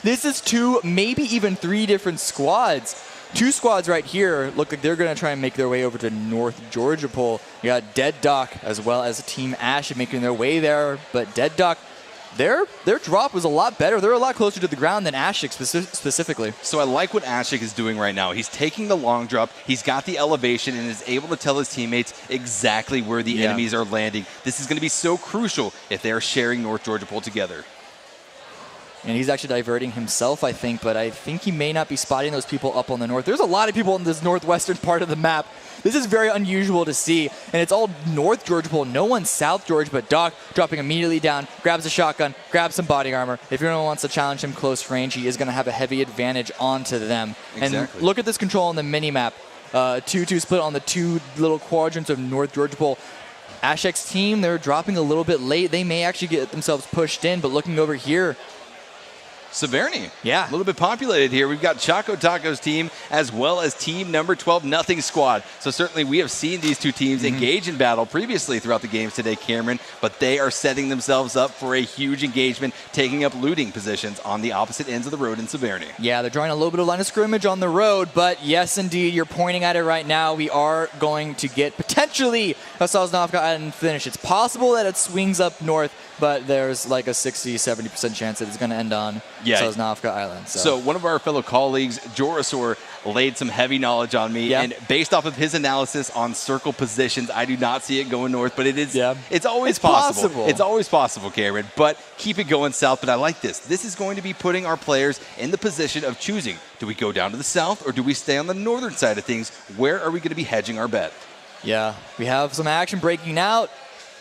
This is 2, maybe even 3 different squads. 2 squads right here look like they're going to try and make their way over to North Georgia Pole. You got DeadDoc as well as Team Ash making their way there, but DeadDoc, their drop was a lot better. They're a lot closer to the ground than Ashik specifically. So I like what Ashik is doing right now. He's taking the long drop, he's got the elevation, and is able to tell his teammates exactly where the enemies are landing. This is going to be so crucial if they're sharing North Georgia Pole together. And he's actually diverting himself, I think, but I think he may not be spotting those people up on the north. There's a lot of people in this northwestern part of the map. This is very unusual to see, and it's all North Georgia Pole. No one South Georgia, but Doc dropping immediately down, grabs a shotgun, grabs some body armor. If anyone wants to challenge him close range, he is going to have a heavy advantage onto them. Exactly. And look at this control on the mini-map. 2-2 split on the 2 little quadrants of North Georgia Pole. Ashek's team, they're dropping a little bit late. They may actually get themselves pushed in, but looking over here, Severny. Yeah. A little bit populated here. We've got Choco Taco's team as well as team number 12 Nothing Squad. So certainly we have seen these 2 teams engage in battle previously throughout the games today, Cameron, but they are setting themselves up for a huge engagement, taking up looting positions on the opposite ends of the road in Severny. Yeah, they're drawing a little bit of line of scrimmage on the road, but yes, indeed, you're pointing at it right now. We are going to get potentially a Sosnovka Island finish. It's possible that it swings up north, but there's like a 60-70% chance that it's going to end on Sosnovka Island. So one of our fellow colleagues, Jorasaur, laid some heavy knowledge on me, and based off of his analysis on circle positions, I do not see it going north, but it is it's always possible. It's always possible, Cameron, but keep it going south. But I like this. This is going to be putting our players in the position of choosing. Do we go down to the south or do we stay on the northern side of things? Where are we going to be hedging our bet? Yeah, we have some action breaking out.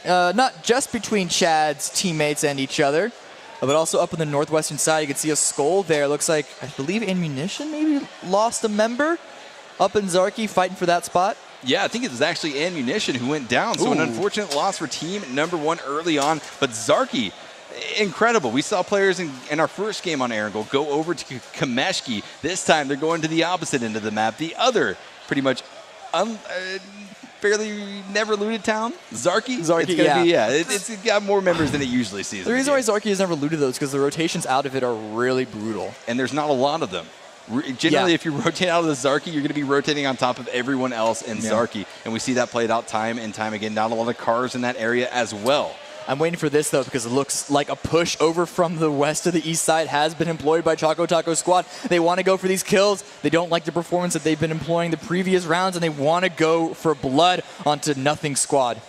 Not just between Chad's teammates and each other, but also up on the northwestern side. You can see a skull there. Looks like, I believe, Ammunition maybe lost a member up in Zarky fighting for that spot. Yeah, I think it was actually Ammunition who went down. So an unfortunate loss for team number 1 early on. But Zarky, incredible. We saw players in our first game on Erangel go over to Kameshki. This time they're going to the opposite end of the map. The other pretty much fairly never looted town. Zarky? It's gonna be, it's got more members than it usually sees. The reason why Zarky has never looted those is because the rotations out of it are really brutal. And there's not a lot of them. Generally, if you rotate out of the Zarky, you're going to be rotating on top of everyone else in Zarky. And we see that played out time and time again. Not a lot of cars in that area as well. I'm waiting for this, though, because it looks like a push over from the west to the east side has been employed by Choco Taco Squad. They want to go for these kills. They don't like the performance that they've been employing the previous rounds, and they want to go for blood onto Nothing Squad.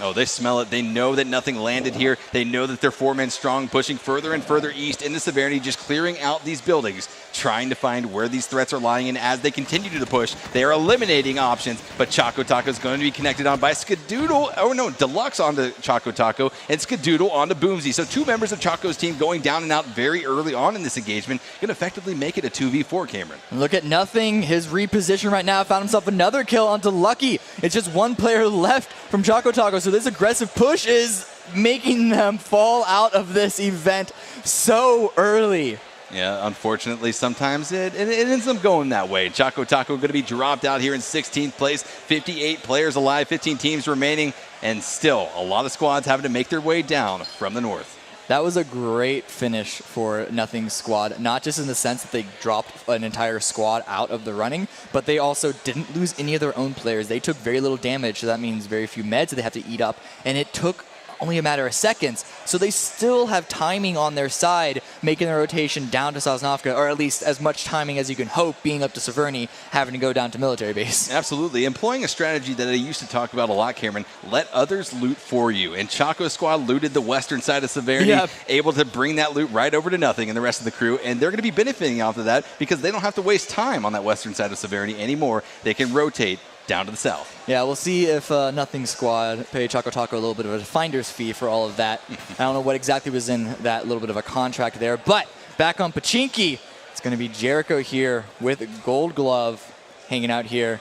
Oh, they smell it. They know that nothing landed here. They know that they're 4-man strong, pushing further and further east into Severny, just clearing out these buildings, trying to find where these threats are lying. And as they continue to push, they are eliminating options. But Choco Taco is going to be connected on by Skadoodle. Oh, no, Deluxe onto Choco Taco and Skadoodle onto Boomsy. So 2 members of Choco's team going down and out very early on in this engagement, going to effectively make it a 2v4, Cameron. Look at Nothing. His reposition right now found himself another kill onto Lucky. It's just 1 player left from Choco Taco. So this aggressive push is making them fall out of this event so early. Yeah, unfortunately, sometimes it ends up going that way. Choco Taco going to be dropped out here in 16th place. 58 players alive, 15 teams remaining, and still a lot of squads having to make their way down from the north. That was a great finish for Nothing Squad, not just in the sense that they dropped an entire squad out of the running, but they also didn't lose any of their own players. They took very little damage, so that means very few meds that they have to eat up, and it took only a matter of seconds. So they still have timing on their side, making their rotation down to Sosnovka, or at least as much timing as you can hope, being up to Severny, having to go down to military base. Absolutely. Employing a strategy that I used to talk about a lot, Cameron, let others loot for you. And Choco Squad looted the western side of Severny, able to bring that loot right over to Nothing and the rest of the crew. And they're going to be benefiting off of that because they don't have to waste time on that western side of Severny anymore. They can rotate down to the south. Yeah, we'll see if Nothing Squad pay Choco Taco a little bit of a finder's fee for all of that. I don't know what exactly was in that little bit of a contract there, but back on Pachinki, it's going to be Jericho here with Gold Glove hanging out here.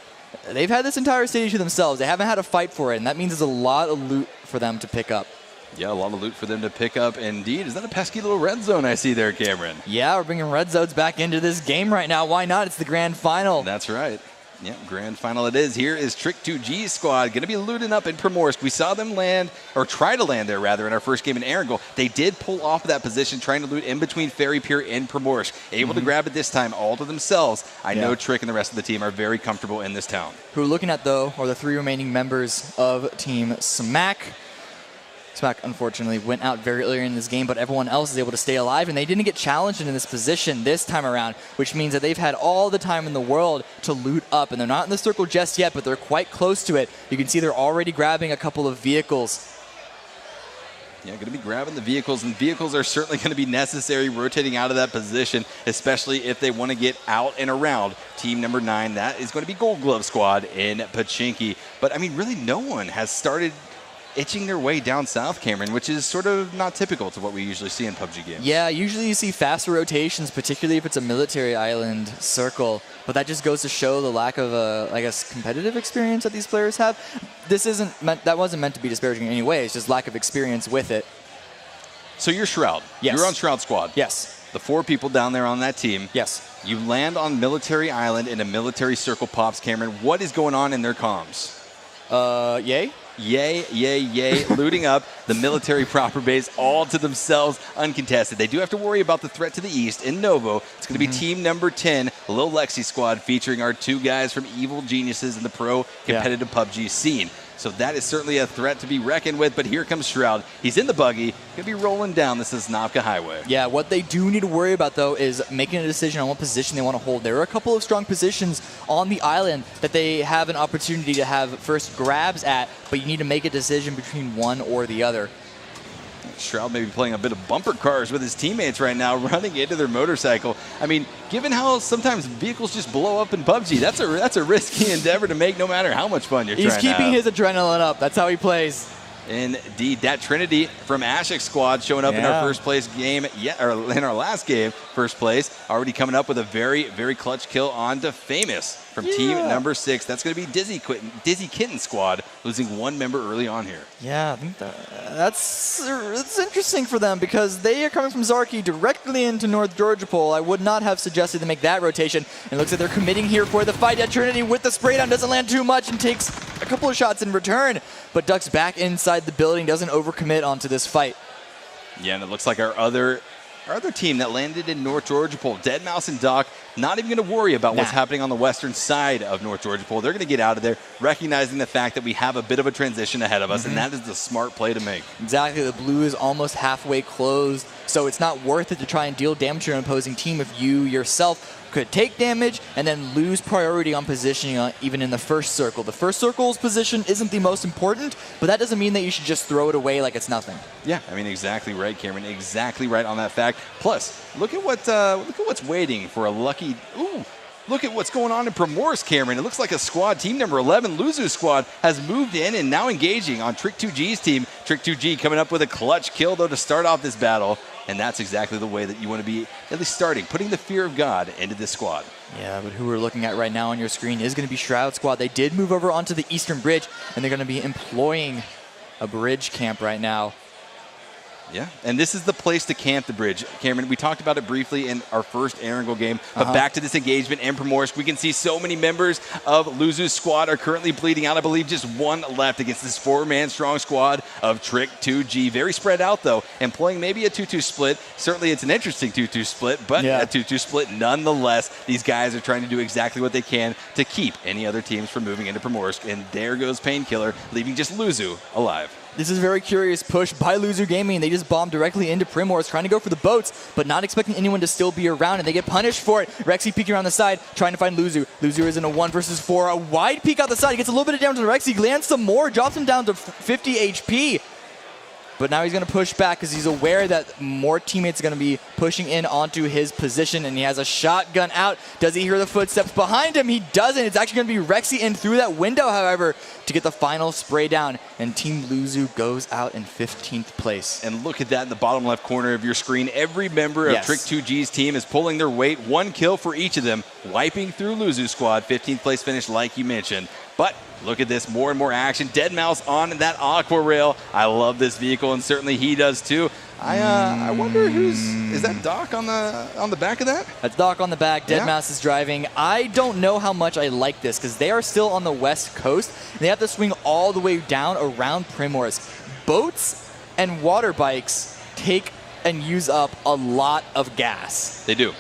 They've had this entire stage to themselves. They haven't had a fight for it, and that means there's a lot of loot for them to pick up. Yeah, a lot of loot for them to pick up. Indeed. Is that a pesky little red zone I see there, Cameron? Yeah, we're bringing red zones back into this game right now. Why not? It's the grand final. That's right. Yep, grand final it is. Here is Trick2G's squad going to be looting up in Primorsk. We saw them land, or try to land there rather, in our first game in Erangel. They did pull off of that position, trying to loot in between Fairy Pier and Primorsk. Able to grab it this time all to themselves. I know Trick and the rest of the team are very comfortable in this town. Who we're looking at, though, are the 3 remaining members of Team Smack. Smack, unfortunately, went out very early in this game, but everyone else is able to stay alive, and they didn't get challenged in this position this time around, which means that they've had all the time in the world to loot up, and they're not in the circle just yet, but they're quite close to it. You can see they're already grabbing a couple of vehicles. Yeah, going to be grabbing the vehicles, and vehicles are certainly going to be necessary rotating out of that position, especially if they want to get out and around team number 9. That is going to be Gold Glove Squad in Pachinki. But, I mean, really no one has started itching their way down south, Cameron, which is sort of not typical to what we usually see in PUBG games. Yeah, usually you see faster rotations, particularly if it's a military island circle, but that just goes to show the lack of, I guess, competitive experience that these players have. That wasn't meant to be disparaging in any way, it's just lack of experience with it. So you're Shroud. Yes. You're on Shroud Squad. Yes. The 4 people down there on that team. Yes. You land on Military Island in a military circle pops, Cameron. What is going on in their comms? Yay? Yay, yay, yay, looting up the military proper base all to themselves, uncontested. They do have to worry about the threat to the east in Novo. It's going to be team number 10, Lil Lexi squad, featuring our 2 guys from Evil Geniuses in the pro competitive PUBG scene. So that is certainly a threat to be reckoned with, but here comes Shroud. He's in the buggy, going to be rolling down this Sosnovka Highway. Yeah, what they do need to worry about, though, is making a decision on what position they want to hold. There are a couple of strong positions on the island that they have an opportunity to have first grabs at, but you need to make a decision between one or the other. Shroud may be playing a bit of bumper cars with his teammates right now, running into their motorcycle. I mean, given how sometimes vehicles just blow up in PUBG, that's a risky endeavor to make no matter how much fun you're trying to have. He's keeping his adrenaline up. That's how he plays. Indeed, that Trinity from Ashik's squad showing up in our first place game, or in our last game, first place, already coming up with a very, very clutch kill onto Famous from team number 6. That's going to be Dizzy Kitten squad, losing 1 member early on here. Yeah, I think that's interesting for them because they are coming from Zarki directly into North Georgia Pole. I would not have suggested to make that rotation. It looks like they're committing here for the fight. Yet Trinity with the spray down doesn't land too much and takes a couple of shots in return, but ducks back inside the building, doesn't overcommit onto this fight. Yeah, and it looks like our other team that landed in North Georgia Pole, DeadMau and Doc, not even going to worry about what's happening on the western side of North Georgia Pole. They're going to get out of there, recognizing the fact that we have a bit of a transition ahead of us, and that is the smart play to make. Exactly. The blue is almost halfway closed, so it's not worth it to try and deal damage to an opposing team if you yourself could take damage and then lose priority on positioning even in the first circle. The first circle's position isn't the most important, but that doesn't mean that you should just throw it away like it's nothing. Yeah, I mean, exactly right, Cameron. Exactly right on that fact. Plus, look at what's waiting for a lucky. Ooh. Look at what's going on in Primorsk, Cameron. It looks like a squad, team number 11, Luzu's squad, has moved in and now engaging on Trick2G's team. Trick2G coming up with a clutch kill, though, to start off this battle. And that's exactly the way that you want to be at least starting, putting the fear of God into this squad. Yeah, but who we're looking at right now on your screen is going to be Shroud Squad. They did move over onto the Eastern Bridge, and they're going to be employing a bridge camp right now. Yeah, and this is the place to camp the bridge. Cameron, we talked about it briefly in our first Erangel game, but back to this engagement in Primorsk, we can see so many members of Luzu's squad are currently bleeding out. I believe just 1 left against this 4-man strong squad of Trick2G. Very spread out, though, employing maybe a 2-2 split. Certainly it's an interesting 2-2 split, but a 2-2 split nonetheless. These guys are trying to do exactly what they can to keep any other teams from moving into Primorsk, and there goes Painkiller, leaving just Luzu alive. This is a very curious push by Luzu Gaming. They just bombed directly into Primorsk, trying to go for the boats, but not expecting anyone to still be around, and they get punished for it. Rexy peeking around the side, trying to find Luzu. Luzu is in a 1 versus 4. A wide peek out the side. He gets a little bit of damage to Rexy, lands some more, drops him down to 50 HP. But now he's going to push back because he's aware that more teammates are going to be pushing in onto his position, and he has a shotgun out. Does he hear the footsteps behind him? He doesn't. It's actually going to be Rexy in through that window, however, to get the final spray down, and Team Luzu goes out in 15th place. And look at that in the bottom left corner of your screen. Every member of Trick2G's team is pulling their weight. 1 kill for each of them, wiping through Luzu's squad. 15th place finish, like you mentioned. But look at this, more and more action. DeadMau on that aqua rail. I love this vehicle, and certainly he does too. I wonder is that Doc on the back of that? That's Doc on the back. DeadMau is driving. I don't know how much I like this because they are still on the west coast. And they have to swing all the way down around Primorsk. Boats and water bikes take and use up a lot of gas. They do.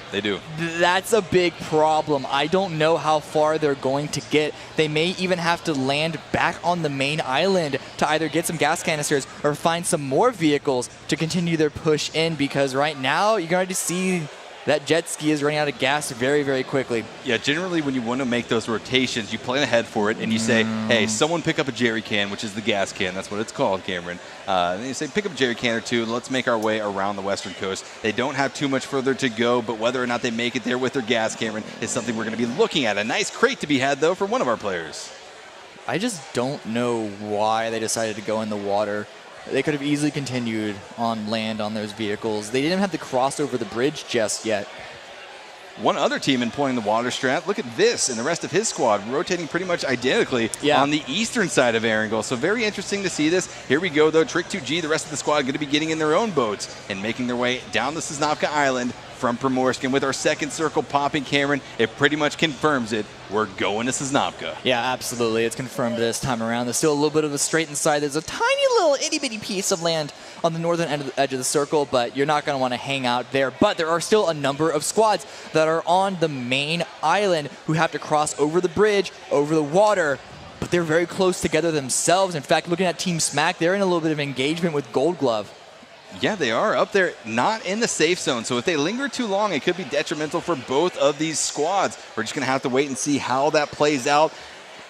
That's a big problem. I don't know how far they're going to get. They may even have to land back on the main island to either get some gas canisters or find some more vehicles to continue their push in, because right now you're going to see that jet ski is running out of gas very, very quickly. Yeah, generally when you want to make those rotations, you plan ahead for it and you say, hey, someone pick up a jerry can, which is the gas can. That's what it's called, Cameron. And then you say, pick up a jerry can or two, and let's make our way around the western coast. They don't have too much further to go, but whether or not they make it there with their gas, Cameron, is something we're going to be looking at. A nice crate to be had, though, for one of our players. I just don't know why they decided to go in the water. They could have easily continued on land on those vehicles. They didn't have to cross over the bridge just yet. One other team employing the water strat. Look at this, and the rest of his squad rotating pretty much identically on the eastern side of Erangel. So very interesting to see this. Here we go, though. Trick 2G, the rest of the squad going to be getting in their own boats and making their way down the Sosnovka Island from Primorsk. And with our second circle popping, Cameron, it pretty much confirms it. We're going to Sosnovka. Yeah, absolutely. It's confirmed this time around. There's still a little bit of a straight inside. There's a tiny little itty-bitty piece of land on the northern edge of the circle, but you're not going to want to hang out there. But there are still a number of squads that are on the main island who have to cross over the bridge, over the water, but they're very close together themselves. In fact, looking at Team Smack, they're in a little bit of engagement with Gold Glove. Yeah, they are up there, not in the safe zone. So if they linger too long, it could be detrimental for both of these squads. We're just going to have to wait and see how that plays out.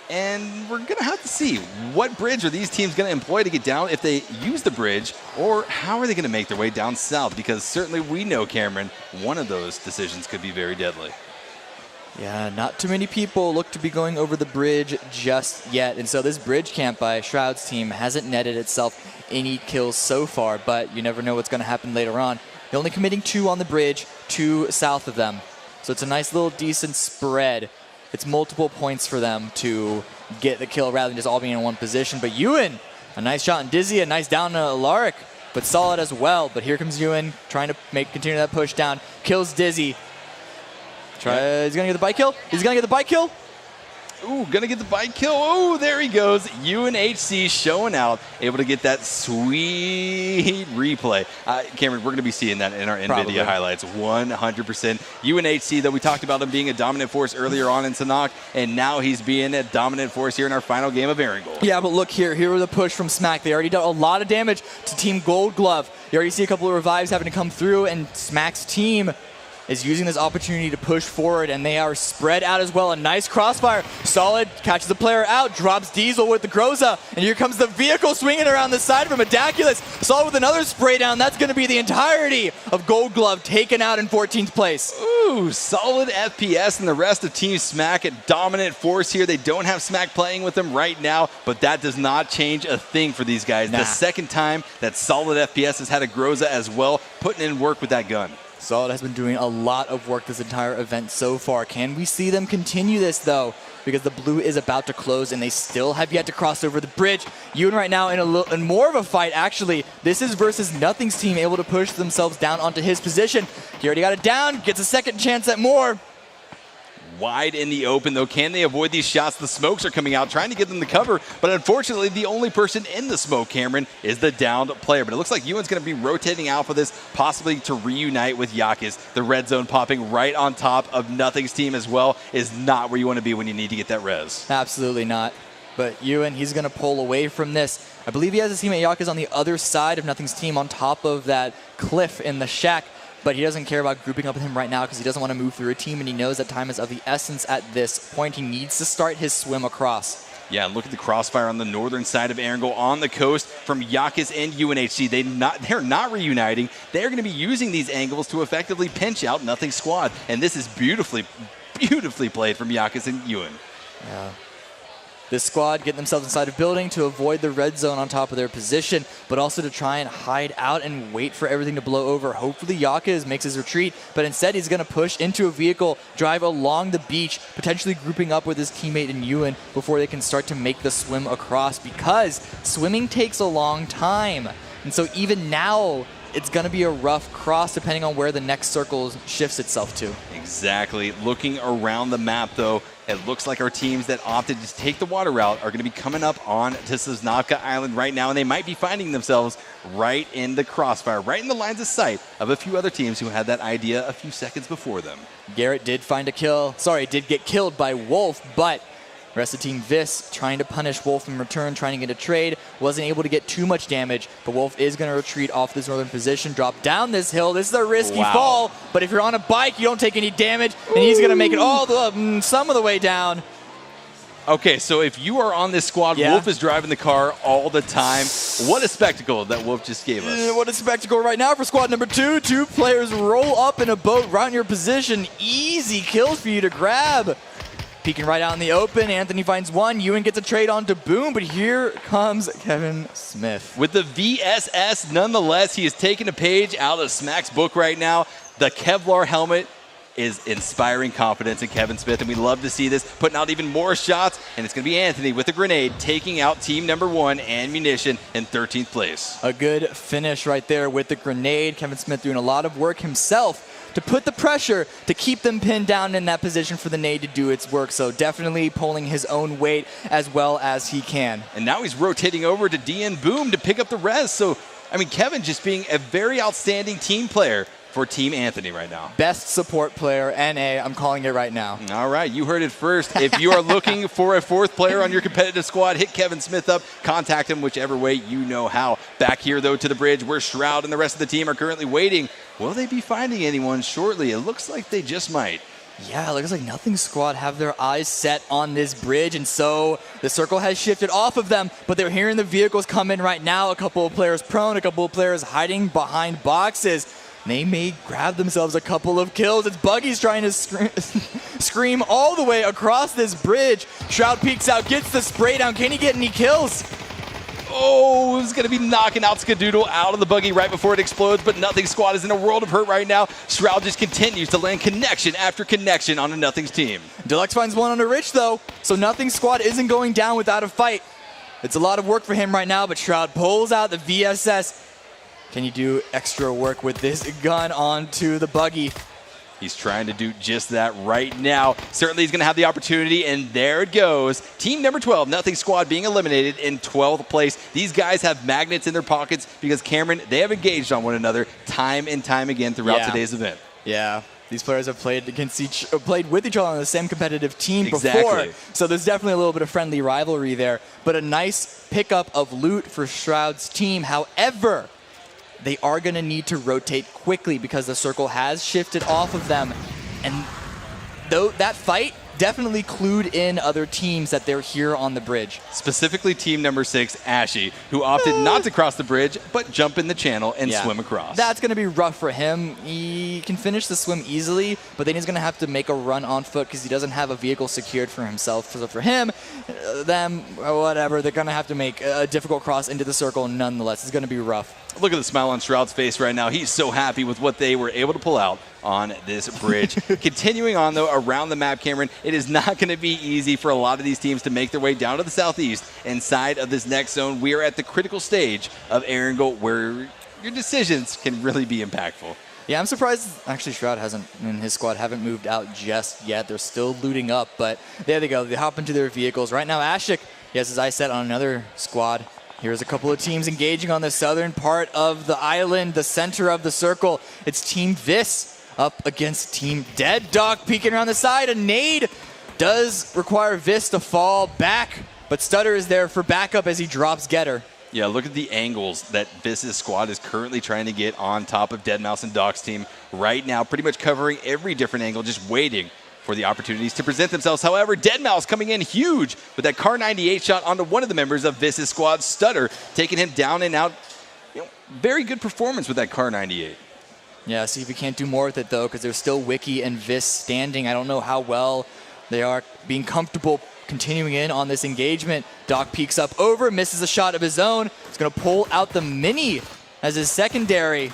And we're going to have to see what bridge are these teams going to employ to get down, if they use the bridge, or how are they going to make their way down south? Because certainly we know, Cameron, one of those decisions could be very deadly. Yeah, not too many people look to be going over the bridge just yet. And so this bridge camp by Shroud's team hasn't netted itself any kills so far, but you never know what's going to happen later on. They're only committing 2 on the bridge, 2 south of them. So it's a nice little decent spread. It's multiple points for them to get the kill rather than just all being in one position. But Ewan, a nice shot on Dizzy, a nice down to Alaric, but solid as well. But here comes Ewan trying to continue that push down. Kills Dizzy. He's going to get the bike kill. He's going to get the bike kill. Ooh, going to get the bike kill. Oh, there he goes. UNHC showing out, able to get that sweet replay. Cameron, we're going to be seeing that in our NVIDIA highlights 100%. UNHC, though, we talked about him being a dominant force earlier on in Sanhok, and now he's being a dominant force here in our final game of Erangel. Yeah, but look here. Here was the push from Smack. They already done a lot of damage to Team Gold Glove. You already see a couple of revives having to come through, and Smack's team is using this opportunity to push forward, and they are spread out as well. A nice crossfire. Solid catches the player out, drops Diesel with the Groza, and here comes the vehicle swinging around the side from Adaculus. Solid with another spray down. That's going to be the entirety of Gold Glove taken out in 14th place. Ooh, solid FPS, and the rest of Team Smack at dominant force here. They don't have Smack playing with them right now, but that does not change a thing for these guys. The second time that solid FPS has had a Groza as well, putting in work with that gun. Solid has been doing a lot of work this entire event so far. Can we see them continue this, though? Because the blue is about to close, and they still have yet to cross over the bridge. Ewan right now in more of a fight, actually. This is versus Nothing's team, able to push themselves down onto his position. He already got it down, gets a second chance at more. Wide in the open, though. Can they avoid these shots? The smokes are coming out, trying to give them the cover, but unfortunately, the only person in the smoke, Cameron, is the downed player. But it looks like Ewan's going to be rotating out for this, possibly to reunite with Yakis. The red zone popping right on top of Nothing's team as well is not where you want to be when you need to get that res. Absolutely not. But Ewan, he's going to pull away from this. I believe he has his teammate Yakis on the other side of Nothing's team on top of that cliff in the shack. But he doesn't care about grouping up with him right now because he doesn't want to move through a team, and he knows that time is of the essence at this point. He needs to start his swim across. Yeah, look at the crossfire on the northern side of Erangel on the coast from Yakis and UNHC. They're not reuniting. They're going to be using these angles to effectively pinch out Nothing's squad. And this is beautifully played from Yakis and Ewan. Yeah. This squad getting themselves inside a building to avoid the red zone on top of their position, but also to try and hide out and wait for everything to blow over. Hopefully Yakis makes his retreat, but instead he's going to push into a vehicle, drive along the beach, potentially grouping up with his teammate in Ewan before they can start to make the swim across, because swimming takes a long time. And so even now, it's going to be a rough cross depending on where the next circle shifts itself to. Exactly. Looking around the map, though, it looks like our teams that opted to take the water route are going to be coming up on to Sosnavka Island right now, and they might be finding themselves right in the crossfire, right in the lines of sight of a few other teams who had that idea a few seconds before them. Garrett did find a kill. Sorry, did get killed by Wolf, but the rest of Team Vis trying to punish Wolf in return, trying to get a trade. Wasn't able to get too much damage, but Wolf is going to retreat off this northern position, drop down this hill. This is a risky fall, but if you're on a bike, you don't take any damage, and he's going to make it all the some of the way down. Okay, so if you are on this squad, Wolf is driving the car all the time. What a spectacle that Wolf just gave us. What a spectacle right now for squad number 2. 2 players roll up in a boat right in your position. Easy kills for you to grab. Peeking right out in the open, Anthony finds one. Ewan gets a trade on to Boom, but here comes Kevin Smith. With the VSS, nonetheless, he is taking a page out of Smack's book right now. The Kevlar helmet is inspiring confidence in Kevin Smith, and we love to see this, putting out even more shots, and it's going to be Anthony with a grenade, taking out team number 1 and Munition in 13th place. A good finish right there with the grenade. Kevin Smith doing a lot of work himself to put the pressure to keep them pinned down in that position for the nade to do its work. So definitely pulling his own weight as well as he can. And now he's rotating over to DN Boom to pick up the rest. So, I mean, Kevin just being a very outstanding team player for Team Anthony right now. Best support player, NA, I'm calling it right now. All right, you heard it first. If you are looking for a 4th player on your competitive squad, hit Kevin Smith up, contact him whichever way you know how. Back here, though, to the bridge where Shroud and the rest of the team are currently waiting. Will they be finding anyone shortly? It looks like they just might. Yeah, it looks like Nothing Squad have their eyes set on this bridge, and so the circle has shifted off of them, but they're hearing the vehicles come in right now. A couple of players prone, a couple of players hiding behind boxes. They may grab themselves a couple of kills. It's Buggy's trying to scream all the way across this bridge. Shroud peeks out, gets the spray down. Can he get any kills? Oh, he's going to be knocking out Skadoodle out of the buggy right before it explodes, but Nothing Squad is in a world of hurt right now. Shroud just continues to land connection after connection on a Nothing's team. Deluxe finds one on a Rich, though, so Nothing Squad isn't going down without a fight. It's a lot of work for him right now, but Shroud pulls out the VSS. Can you do extra work with this gun onto the buggy? He's trying to do just that right now. Certainly he's going to have the opportunity, and there it goes. Team number 12, Nothing Squad, being eliminated in 12th place. These guys have magnets in their pockets because, Cameron, they have engaged on one another time and time again throughout today's event. Yeah. These players have played with each other on the same competitive team before. So there's definitely a little bit of friendly rivalry there. But a nice pickup of loot for Shroud's team. However, they are going to need to rotate quickly because the circle has shifted off of them. And though that fight definitely clued in other teams that they're here on the bridge. Specifically team number 6, Ashy, who opted not to cross the bridge, but jump in the channel and swim across. That's going to be rough for him. He can finish the swim easily, but then he's going to have to make a run on foot because he doesn't have a vehicle secured for himself. So for him, them, whatever, they're going to have to make a difficult cross into the circle nonetheless. It's going to be rough. Look at the smile on Shroud's face right now. He's so happy with what they were able to pull out on this bridge. Continuing on, though, around the map, Cameron, it is not going to be easy for a lot of these teams to make their way down to the southeast inside of this next zone. We are at the critical stage of Erangel where your decisions can really be impactful. Yeah, I'm surprised actually Shroud and his squad haven't moved out just yet. They're still looting up, but there they go. They hop into their vehicles. Right now, Ashik, he has his eyes set on another squad. Here's a couple of teams engaging on the southern part of the island, the center of the circle. It's Team Vis up against Team Dead. Dog peeking around the side. A nade does require Vis to fall back, but Stutter is there for backup as he drops Getter. Yeah, look at the angles that Vis's squad is currently trying to get on top of DeadMau and Doc's team right now, pretty much covering every different angle, just waiting for the opportunities to present themselves. However, DeadMau coming in huge with that Car 98 shot onto one of the members of Vis's squad, Stutter, taking him down and out. Very good performance with that Car 98. Yeah, see if we can't do more with it, though, because there's still Wiki and Vis standing. I don't know how well they are being comfortable continuing in on this engagement. Doc peeks up over, misses a shot of his own. He's going to pull out the Mini as his secondary.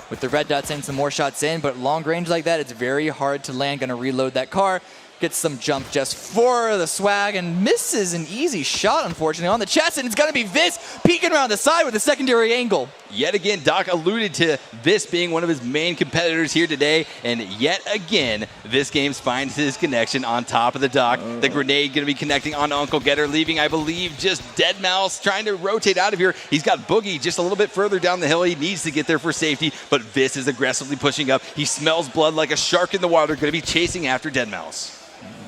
With the red dot sending some more shots in, but long range like that, it's very hard to land. Going to reload that car. Gets some jump just for the swag and misses an easy shot, unfortunately, on the chest, and it's going to be Vis peeking around the side with a secondary angle. Yet again, Doc alluded to this being one of his main competitors here today, and yet again, this game finds his connection on top of the Doc. The grenade going to be connecting on Uncle Getter, leaving, I believe, just DeadMau trying to rotate out of here. He's got Pubg just a little bit further down the hill. He needs to get there for safety, but Vis is aggressively pushing up. He smells blood like a shark in the water, going to be chasing after DeadMau.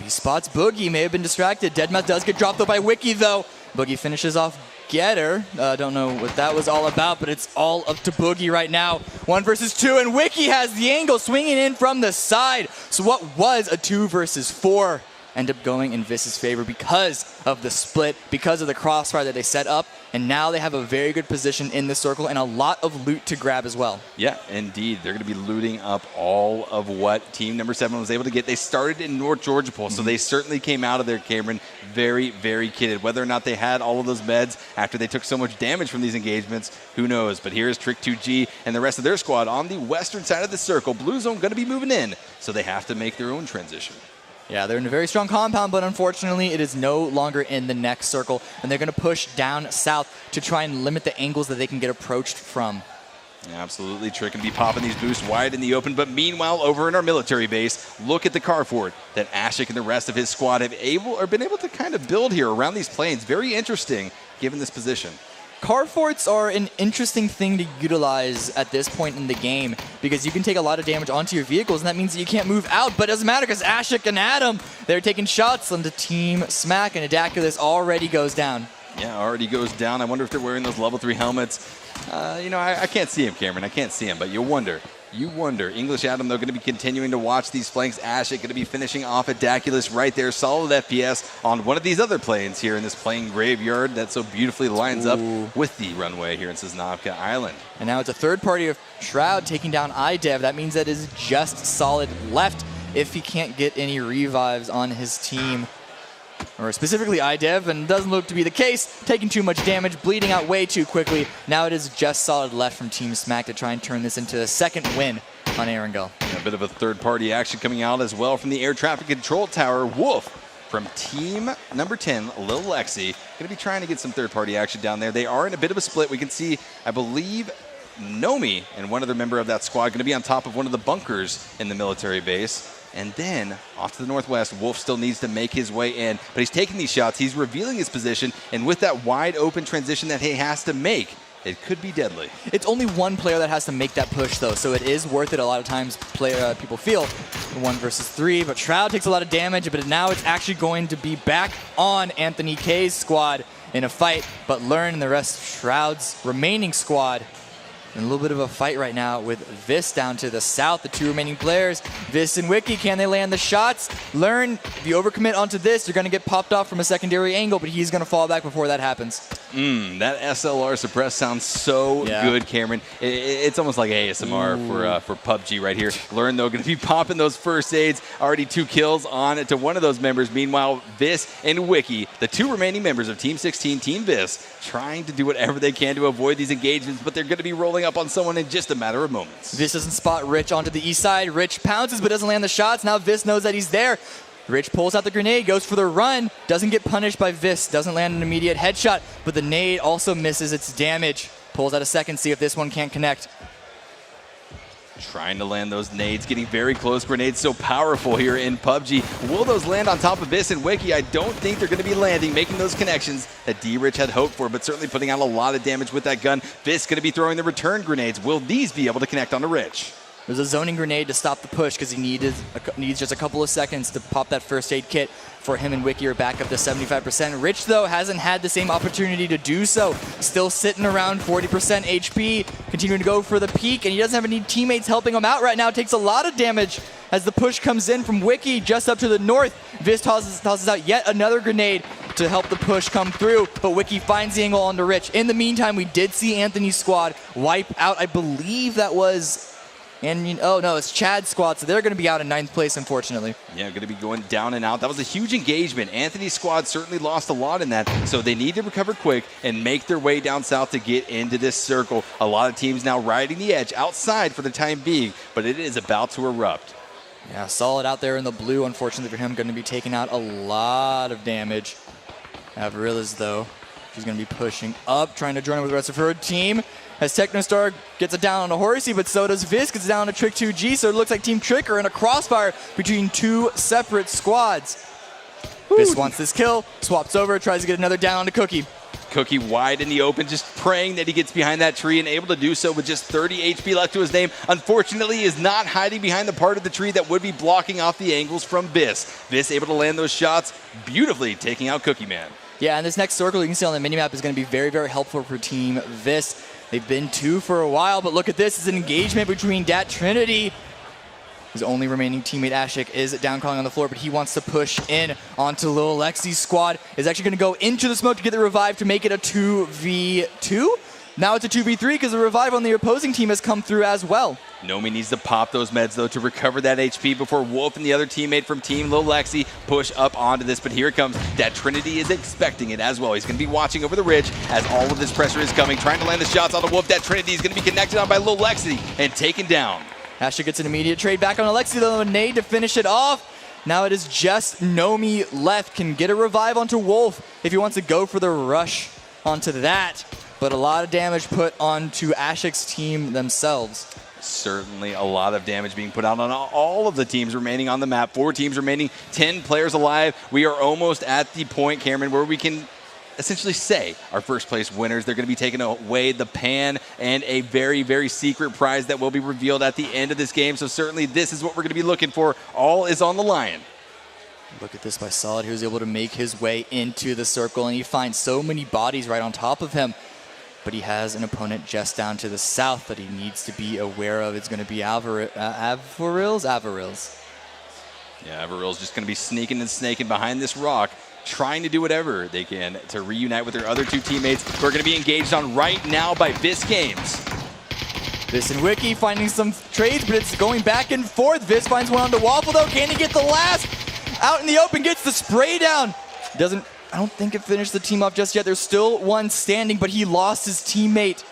He spots Boogie, may have been distracted. DeadMau does get dropped though by Wiki though. Boogie finishes off Getter. Don't know what that was all about, but it's all up to Boogie right now. 1 versus 2, and Wiki has the angle, swinging in from the side. So what was a 2 versus 4 end up going in Vis's favor because of the split, because of the crossfire that they set up, and now they have a very good position in the circle and a lot of loot to grab as well. Yeah, indeed. They're going to be looting up all of what team number 7 was able to get. They started in North Georgia Pool, so they certainly came out of there, Cameron, very, very kitted. Whether or not they had all of those meds after they took so much damage from these engagements, who knows? But here's Trick 2G and the rest of their squad on the western side of the circle. Blue Zone going to be moving in, so they have to make their own transition. Yeah, they're in a very strong compound, but unfortunately it is no longer in the next circle, and they're going to push down south to try and limit the angles that they can get approached from. Yeah, absolutely. Trick can be popping these boosts wide in the open, but meanwhile, over in our military base, look at the car fort that Ashik and the rest of his squad have been able to kind of build here around these planes. Very interesting, given this position. Car forts are an interesting thing to utilize at this point in the game because you can take a lot of damage onto your vehicles, and that means that you can't move out, but it doesn't matter because Ashik and Adam, they're taking shots on the Team Smack, and Adaculus already goes down. Yeah, already goes down. I wonder if they're wearing those level 3 helmets. I can't see him, Cameron. I can't see him, but you wonder. English Adam, though, going to be continuing to watch these flanks. Ashik going to be finishing off Adaculus right there. Solid FPS on one of these other planes here in this plane graveyard that so beautifully lines up with the runway here in Sosnovka Island. And now it's a third party of Shroud taking down iDev. That means that is just Solid left if he can't get any revives on his team. Or specifically iDev, and doesn't look to be the case. Taking too much damage, bleeding out way too quickly. Now it is just Solid left from Team Smack to try and turn this into a second win on Erangel. A bit of a third-party action coming out as well from the air traffic control tower. Wolf from team number 10, Lil Lexi, going to be trying to get some third-party action down there. They are in a bit of a split. We can see, I believe, Nomi and one other member of that squad going to be on top of one of the bunkers in the military base. And then, off to the northwest, Wolf still needs to make his way in. But he's taking these shots. He's revealing his position. And with that wide open transition that he has to make, it could be deadly. It's only one player that has to make that push, though. So it is worth it. A lot of times, people feel 1 versus 3. But Shroud takes a lot of damage. But now it's actually going to be back on Anthony K's squad in a fight. But Learn and the rest of Shroud's remaining squad in a little bit of a fight right now with Vis down to the south, the 2 remaining players. Vis and Wiki, can they land the shots? Learn, if you overcommit onto this, you're going to get popped off from a secondary angle, but he's going to fall back before that happens. That SLR suppress sounds so good, Cameron. It's almost like ASMR for Pubg right here. Learn, though, going to be popping those first aids. Already 2 kills on to one of those members. Meanwhile, Vis and Wiki, the 2 remaining members of Team 16, Team Vis, trying to do whatever they can to avoid these engagements, but they're going to be rolling up on someone in just a matter of moments. Vis doesn't spot Rich onto the east side. Rich pounces but doesn't land the shots. Now Vis knows that he's there. Rich pulls out the grenade, goes for the run, doesn't get punished by Vis, doesn't land an immediate headshot, but the nade also misses its damage. Pulls out a second, see if this one can't connect. Trying to land those nades, getting very close. Grenades so powerful here in Pubg. Will those land on top of Vis and Wiki? I don't think they're going to be landing, making those connections that D-Rich had hoped for, but certainly putting out a lot of damage with that gun. Vis going to be throwing the return grenades. Will these be able to connect onto Rich? There's a zoning grenade to stop the push because he needs just a couple of seconds to pop that first aid kit for him and Wiki are back up to 75%. Rich, though, hasn't had the same opportunity to do so. Still sitting around 40% HP, continuing to go for the peak, and he doesn't have any teammates helping him out right now. Takes a lot of damage as the push comes in from Wiki just up to the north. Vis tosses out yet another grenade to help the push come through, but Wiki finds the angle onto Rich. In the meantime, we did see Anthony's squad wipe out, I believe that was... oh no, it's Chad's squad, so they're going to be out in 9th place, unfortunately. Yeah, going to be going down and out. That was a huge engagement. Anthony's squad certainly lost a lot in that, so they need to recover quick and make their way down south to get into this circle. A lot of teams now riding the edge outside for the time being, but it is about to erupt. Yeah, Solid out there in the blue, unfortunately for him, going to be taking out a lot of damage. Avrillas, though, She's going to be pushing up, trying to join in with the rest of her team. As Technostar gets it down on a Horsey, but so does Vis, gets it down to Trick 2G, so it looks like Team Trick are in a crossfire between two separate squads. Vis wants this kill, swaps over, tries to get another down onto Cookie. Cookie wide in the open, just praying that he gets behind that tree and able to do so with just 30 HP left to his name. Unfortunately, he is not hiding behind the part of the tree that would be blocking off the angles from Vis. Vis able to land those shots beautifully, taking out Cookie Man. Yeah, and this next circle you can see on the minimap is going to be very, very helpful for Team Vis. They've been 2 for a while, but look at this. It's an engagement between DrDisRespect. His only remaining teammate, Ashik, is down crawling on the floor, but he wants to push in onto Lil Lexi's squad. Is actually going to go into the smoke to get the revive to make it a 2v2. Now it's a 2v3 because the revive on the opposing team has come through as well. Nomi needs to pop those meds, though, to recover that HP before Wolf and the other teammate from Team Lil Lexi push up onto this. But here it comes. DrDisRespect is expecting it as well. He's going to be watching over the ridge as all of this pressure is coming, trying to land the shots on the Wolf. DrDisRespect is going to be connected on by Lil Lexi and taken down. Asher gets an immediate trade back on Alexi, though, a nade to finish it off. Now it is just Nomi left. Can get a revive onto Wolf if he wants to go for the rush onto that. But a lot of damage put onto Ashik's team themselves. Certainly a lot of damage being put out on all of the teams remaining on the map. 4 teams remaining, 10 players alive. We are almost at the point, Cameron, where we can essentially say our first place winners. They're going to be taking away the pan and a very, very secret prize that will be revealed at the end of this game. So certainly this is what we're going to be looking for. All is on the line. Look at this by Solid. He was able to make his way into the circle, and he finds so many bodies right on top of him. But he has an opponent just down to the south that he needs to be aware of. It's going to be Avarils. Yeah, Avarils just going to be sneaking and snaking behind this rock, trying to do whatever they can to reunite with their other 2 teammates who are going to be engaged on right now by Vis Games. Vis and Wiki finding some trades, but it's going back and forth. Vis finds one on the Waffle, though. Can he get the last? Out in the open, gets the spray down. I don't think it finished the team off just yet. There's still one standing, but he lost his teammate.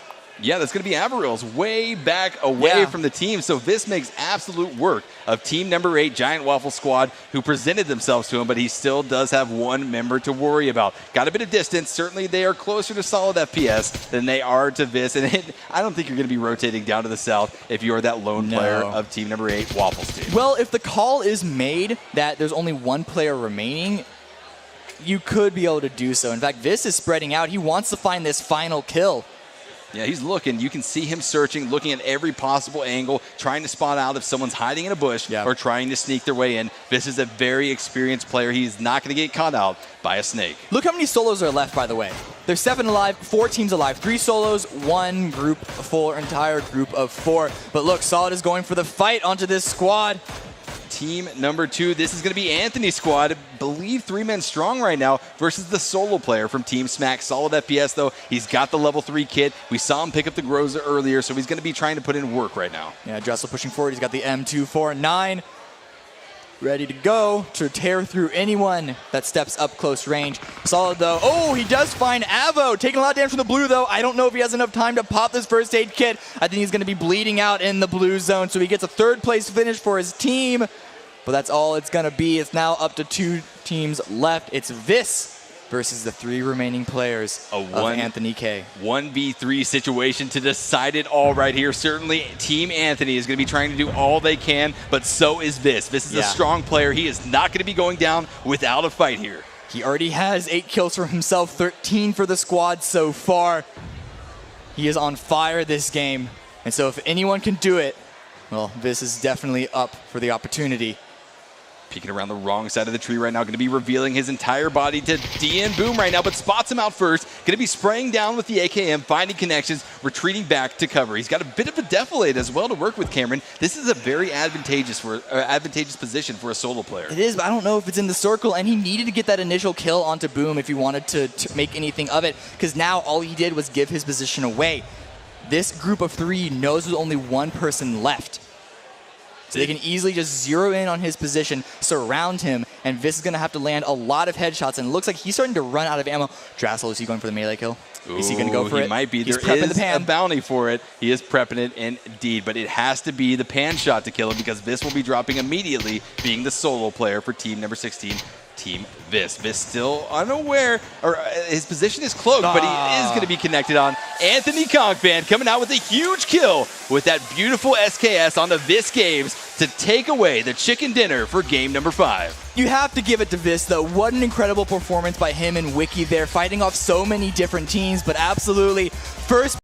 Yeah, that's going to be Avarils way back away from the team. So Vis makes absolute work of team number 8, Giant Waffle Squad, who presented themselves to him, but he still does have one member to worry about. Got a bit of distance. Certainly they are closer to solid FPS than they are to Vis. And I don't think you're going to be rotating down to the south if you're that lone player of team number 8, Waffles team. Well, if the call is made that there's only one player remaining, you could be able to do so. In fact, Vis is spreading out. He wants to find this final kill. Yeah, he's looking. You can see him searching, looking at every possible angle, trying to spot out if someone's hiding in a bush or trying to sneak their way in. Vis is a very experienced player. He's not going to get caught out by a snake. Look how many solos are left, by the way. There's 7 alive, 4 teams alive, 3 solos, 1 group, full entire group of 4. But look, Solid is going for the fight onto this squad. Team number 2, this is going to be Anthony's squad. I believe 3 men strong right now versus the solo player from Team Smack. Solid FPS, though. He's got the level 3 kit. We saw him pick up the Groza earlier, so he's going to be trying to put in work right now. Yeah, Dressel pushing forward. He's got the M249. Ready to go to tear through anyone that steps up close range. Solid, though. Oh, he does find Avo. Taking a lot of damage from the blue, though. I don't know if he has enough time to pop this first aid kit. I think he's going to be bleeding out in the blue zone, so he gets a 3rd place finish for his team. But that's all it's going to be. It's now up to 2 teams left. It's Vis versus the 3 remaining players of Anthony K. 1v3 situation to decide it all right here. Certainly, Team Anthony is going to be trying to do all they can, but so is Vis. Vis is a strong player. He is not going to be going down without a fight here. He already has 8 kills for himself, 13 for the squad so far. He is on fire this game. And so if anyone can do it, well, Vis is definitely up for the opportunity. Peeking around the wrong side of the tree right now. Going to be revealing his entire body to DN Boom right now, but spots him out first. Going to be spraying down with the AKM, finding connections, retreating back to cover. He's got a bit of a defilade as well to work with, Cameron. This is a very advantageous position for a solo player. It is, but I don't know if it's in the circle, and he needed to get that initial kill onto Boom if he wanted to make anything of it, because now all he did was give his position away. This group of 3 knows there's only one person left. So they can easily just zero in on his position, surround him, and Vis is going to have to land a lot of headshots, and it looks like he's starting to run out of ammo. Drassel, is he going for the melee kill? Is he going to go for it? He might be. He's There prepping is the pan. a bounty for it. He is prepping it indeed, but it has to be the pan shot to kill him because Vis will be dropping immediately, being the solo player for team number 16, Team Vis. Vis still unaware, or his position is cloaked, but he is going to be connected on. Anthony Kongfan coming out with a huge kill with that beautiful SKS on the Vis Games to take away the chicken dinner for game number 5. You have to give it to Vis, though. What an incredible performance by him and Wiki there, fighting off so many different teams, but absolutely first